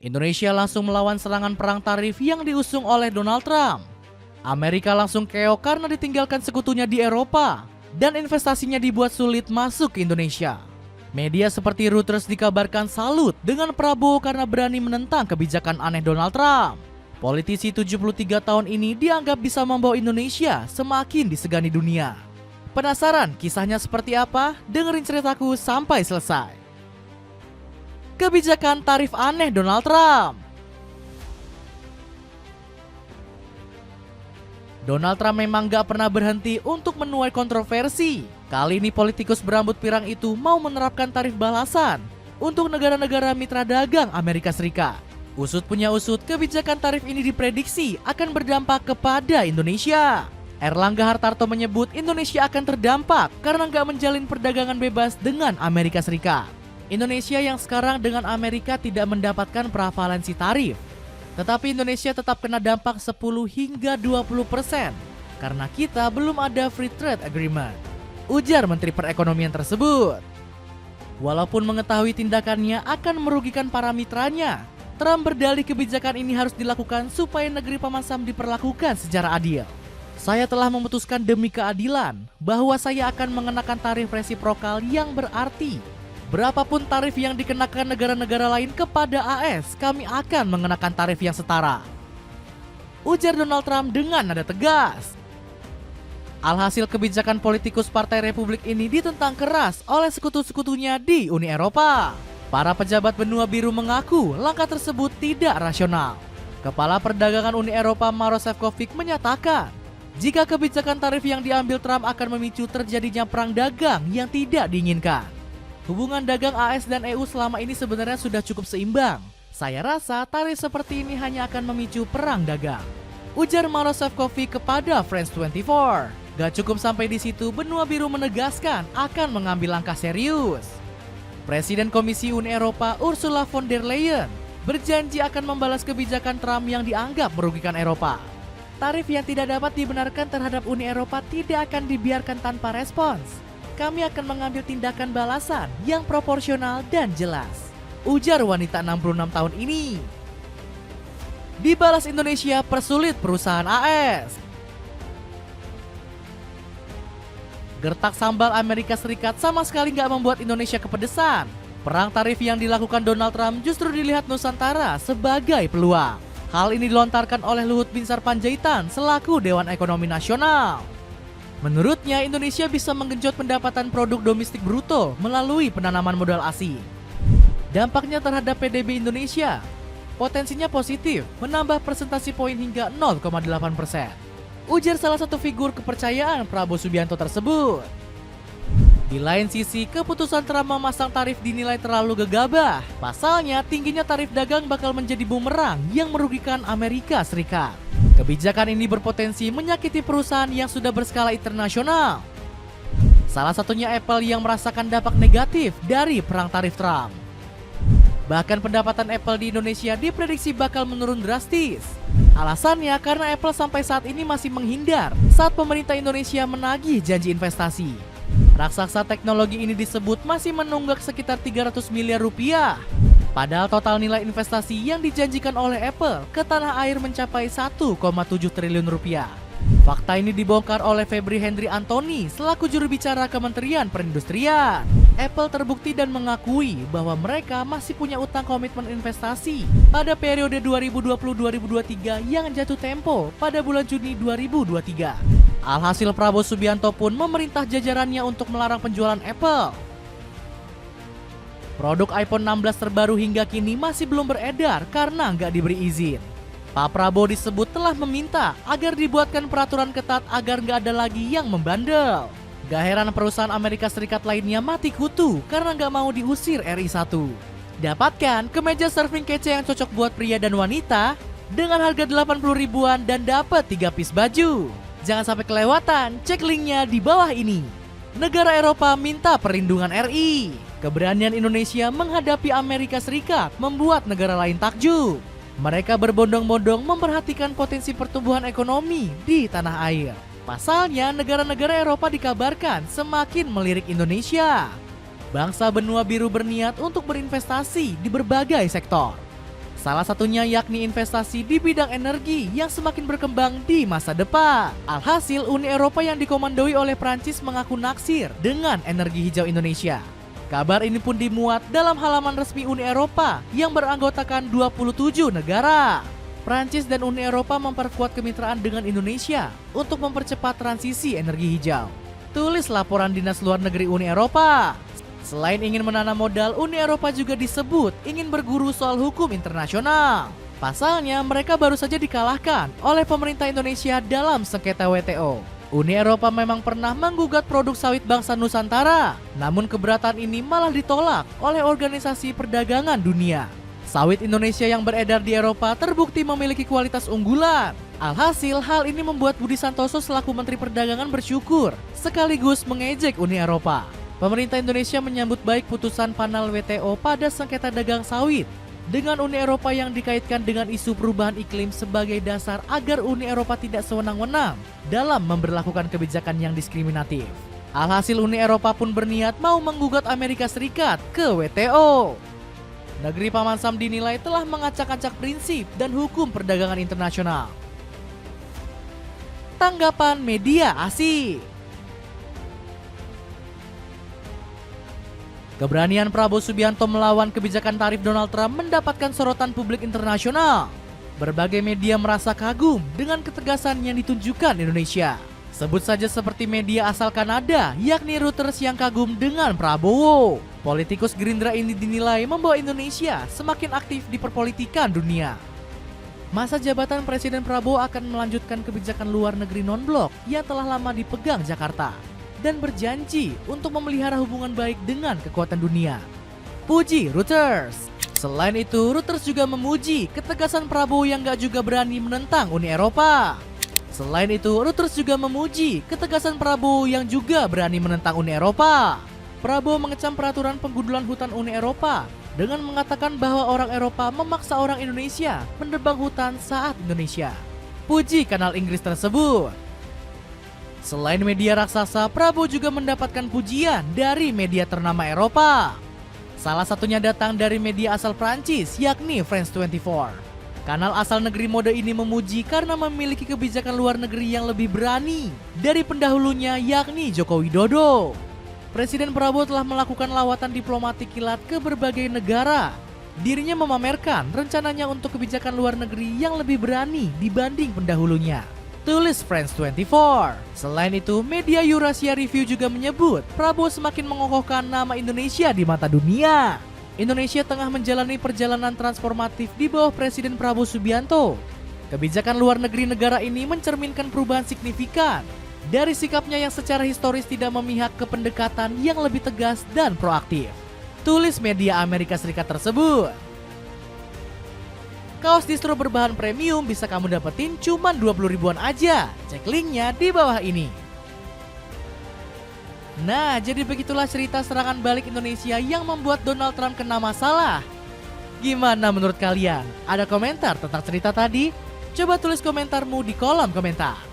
Indonesia langsung melawan serangan perang tarif yang diusung oleh Donald Trump. Amerika langsung keok karena ditinggalkan sekutunya di Eropa dan investasinya dibuat sulit masuk ke Indonesia. Media seperti Reuters dikabarkan salut dengan Prabowo karena berani menentang kebijakan aneh Donald Trump. Politisi 73 tahun ini dianggap bisa membawa Indonesia semakin disegani dunia. Penasaran kisahnya seperti apa? Dengerin ceritaku sampai selesai. Kebijakan tarif aneh Donald Trump. Donald Trump memang gak pernah berhenti untuk menuai kontroversi. Kali ini politikus berambut pirang itu mau menerapkan tarif balasan untuk negara-negara mitra dagang Amerika Serikat. Usut punya usut, kebijakan tarif ini diprediksi akan berdampak kepada Indonesia. Erlangga Hartarto menyebut Indonesia akan terdampak karena gak menjalin perdagangan bebas dengan Amerika Serikat. Indonesia yang sekarang dengan Amerika tidak mendapatkan prevalensi tarif. Tetapi Indonesia tetap kena dampak 10 hingga 20% karena kita belum ada free trade agreement, ujar Menteri Perekonomian tersebut. Walaupun mengetahui tindakannya akan merugikan para mitranya, Trump berdalih kebijakan ini harus dilakukan supaya negeri pemasam diperlakukan secara adil. Saya telah memutuskan demi keadilan bahwa saya akan mengenakan tarif resiprokal yang berarti berapapun tarif yang dikenakan negara-negara lain kepada AS, kami akan mengenakan tarif yang setara, ujar Donald Trump dengan nada tegas. Alhasil kebijakan politikus Partai Republik ini ditentang keras oleh sekutu-sekutunya di Uni Eropa. Para pejabat benua biru mengaku langkah tersebut tidak rasional. Kepala Perdagangan Uni Eropa Maroš Šefčovič menyatakan, jika kebijakan tarif yang diambil Trump akan memicu terjadinya perang dagang yang tidak diinginkan. Hubungan dagang AS dan EU selama ini sebenarnya sudah cukup seimbang. Saya rasa tarif seperti ini hanya akan memicu perang dagang, ujar Maroš Šefčovič kepada France 24. Gak cukup sampai di situ, benua biru menegaskan akan mengambil langkah serius. Presiden Komisi Uni Eropa Ursula von der Leyen berjanji akan membalas kebijakan Trump yang dianggap merugikan Eropa. Tarif yang tidak dapat dibenarkan terhadap Uni Eropa tidak akan dibiarkan tanpa respons. Kami akan mengambil tindakan balasan yang proporsional dan jelas, ujar wanita 66 tahun ini. Dibalas Indonesia persulit perusahaan AS. Gertak sambal Amerika Serikat sama sekali nggak membuat Indonesia kepedesan. Perang tarif yang dilakukan Donald Trump justru dilihat Nusantara sebagai peluang. Hal ini dilontarkan oleh Luhut Binsar Panjaitan selaku Dewan Ekonomi Nasional. Menurutnya, Indonesia bisa menggenjot pendapatan produk domestik bruto melalui penanaman modal asing. Dampaknya terhadap PDB Indonesia potensinya positif, menambah persentase poin hingga 0,8%. Ujar salah satu figur kepercayaan Prabowo Subianto tersebut. Di lain sisi, keputusan Trump memasang tarif dinilai terlalu gegabah. Pasalnya, tingginya tarif dagang bakal menjadi bumerang yang merugikan Amerika Serikat. Kebijakan ini berpotensi menyakiti perusahaan yang sudah berskala internasional. Salah satunya Apple yang merasakan dampak negatif dari perang tarif Trump. Bahkan pendapatan Apple di Indonesia diprediksi bakal menurun drastis. Alasannya karena Apple sampai saat ini masih menghindar saat pemerintah Indonesia menagih janji investasi. Raksasa teknologi ini disebut masih menunggak sekitar 300 miliar rupiah. Padahal total nilai investasi yang dijanjikan oleh Apple ke tanah air mencapai 1,7 triliun rupiah. Fakta ini dibongkar oleh Febri Hendri Antoni selaku juru bicara Kementerian Perindustrian. Apple terbukti dan mengakui bahwa mereka masih punya utang komitmen investasi pada periode 2020-2023 yang jatuh tempo pada bulan Juni 2023. Alhasil Prabowo Subianto pun memerintah jajarannya untuk melarang penjualan Apple. Produk iPhone 16 terbaru hingga kini masih belum beredar karena nggak diberi izin. Pak Prabowo disebut telah meminta agar dibuatkan peraturan ketat agar nggak ada lagi yang membandel. Gak heran perusahaan Amerika Serikat lainnya mati kutu karena nggak mau diusir RI1. Dapatkan kemeja surfing kece yang cocok buat pria dan wanita dengan harga 80 ribuan dan dapat 3 piece baju. Jangan sampai kelewatan, cek linknya di bawah ini. Negara Eropa minta perlindungan RI. Keberanian Indonesia menghadapi Amerika Serikat membuat negara lain takjub. Mereka berbondong-bondong memperhatikan potensi pertumbuhan ekonomi di tanah air. Pasalnya, negara-negara Eropa dikabarkan semakin melirik Indonesia. Bangsa benua biru berniat untuk berinvestasi di berbagai sektor. Salah satunya yakni investasi di bidang energi yang semakin berkembang di masa depan. Alhasil, Uni Eropa yang dikomandoi oleh Prancis mengaku naksir dengan energi hijau Indonesia. Kabar ini pun dimuat dalam halaman resmi Uni Eropa yang beranggotakan 27 negara. Prancis dan Uni Eropa memperkuat kemitraan dengan Indonesia untuk mempercepat transisi energi hijau. Tulis laporan Dinas Luar Negeri Uni Eropa. Selain ingin menanam modal, Uni Eropa juga disebut ingin berguru soal hukum internasional. Pasalnya, mereka baru saja dikalahkan oleh pemerintah Indonesia dalam sengketa WTO. Uni Eropa memang pernah menggugat produk sawit bangsa Nusantara, namun keberatan ini malah ditolak oleh Organisasi Perdagangan Dunia. Sawit Indonesia yang beredar di Eropa terbukti memiliki kualitas unggulan. Alhasil, hal ini membuat Budi Santoso selaku Menteri Perdagangan bersyukur, sekaligus mengejek Uni Eropa. Pemerintah Indonesia menyambut baik putusan panel WTO pada sengketa dagang sawit dengan Uni Eropa yang dikaitkan dengan isu perubahan iklim sebagai dasar agar Uni Eropa tidak sewenang-wenang dalam memberlakukan kebijakan yang diskriminatif. Alhasil, Uni Eropa pun berniat mau menggugat Amerika Serikat ke WTO. Negeri Paman Sam dinilai telah mengacak-acak prinsip dan hukum perdagangan internasional. Tanggapan media asing. Keberanian Prabowo Subianto melawan kebijakan tarif Donald Trump mendapatkan sorotan publik internasional. Berbagai media merasa kagum dengan ketegasan yang ditunjukkan Indonesia. Sebut saja seperti media asal Kanada, yakni Reuters yang kagum dengan Prabowo. Politikus Gerindra ini dinilai membawa Indonesia semakin aktif di perpolitikan dunia. Masa jabatan Presiden Prabowo akan melanjutkan kebijakan luar negeri non-blok yang telah lama dipegang Jakarta dan berjanji untuk memelihara hubungan baik dengan kekuatan dunia. Puji Reuters. Selain itu, Reuters juga memuji ketegasan Prabowo yang gak juga berani menentang Uni Eropa. Selain itu, Reuters juga memuji ketegasan Prabowo yang juga berani menentang Uni Eropa. Prabowo mengecam peraturan penggundulan hutan Uni Eropa dengan mengatakan bahwa orang Eropa memaksa orang Indonesia menebang hutan saat Indonesia. Puji kanal Inggris tersebut. Selain media raksasa, Prabowo juga mendapatkan pujian dari media ternama Eropa. Salah satunya datang dari media asal Prancis, yakni France 24. Kanal asal negeri mode ini memuji karena memiliki kebijakan luar negeri yang lebih berani dari pendahulunya, yakni Joko Widodo. Presiden Prabowo telah melakukan lawatan diplomatik kilat ke berbagai negara. Dirinya memamerkan rencananya untuk kebijakan luar negeri yang lebih berani dibanding pendahulunya. Tulis France 24. Selain itu, media Eurasia Review juga menyebut Prabowo semakin mengokohkan nama Indonesia di mata dunia. Indonesia tengah menjalani perjalanan transformatif di bawah Presiden Prabowo Subianto. Kebijakan luar negeri negara ini mencerminkan perubahan signifikan dari sikapnya yang secara historis tidak memihak ke pendekatan yang lebih tegas dan proaktif. Tulis media Amerika Serikat tersebut. Kaos distro berbahan premium bisa kamu dapetin cuma 20 ribuan aja. Cek linknya di bawah ini. Nah, jadi begitulah cerita serangan balik Indonesia yang membuat Donald Trump kena masalah. Gimana menurut kalian? Ada komentar tentang cerita tadi? Coba tulis komentarmu di kolom komentar.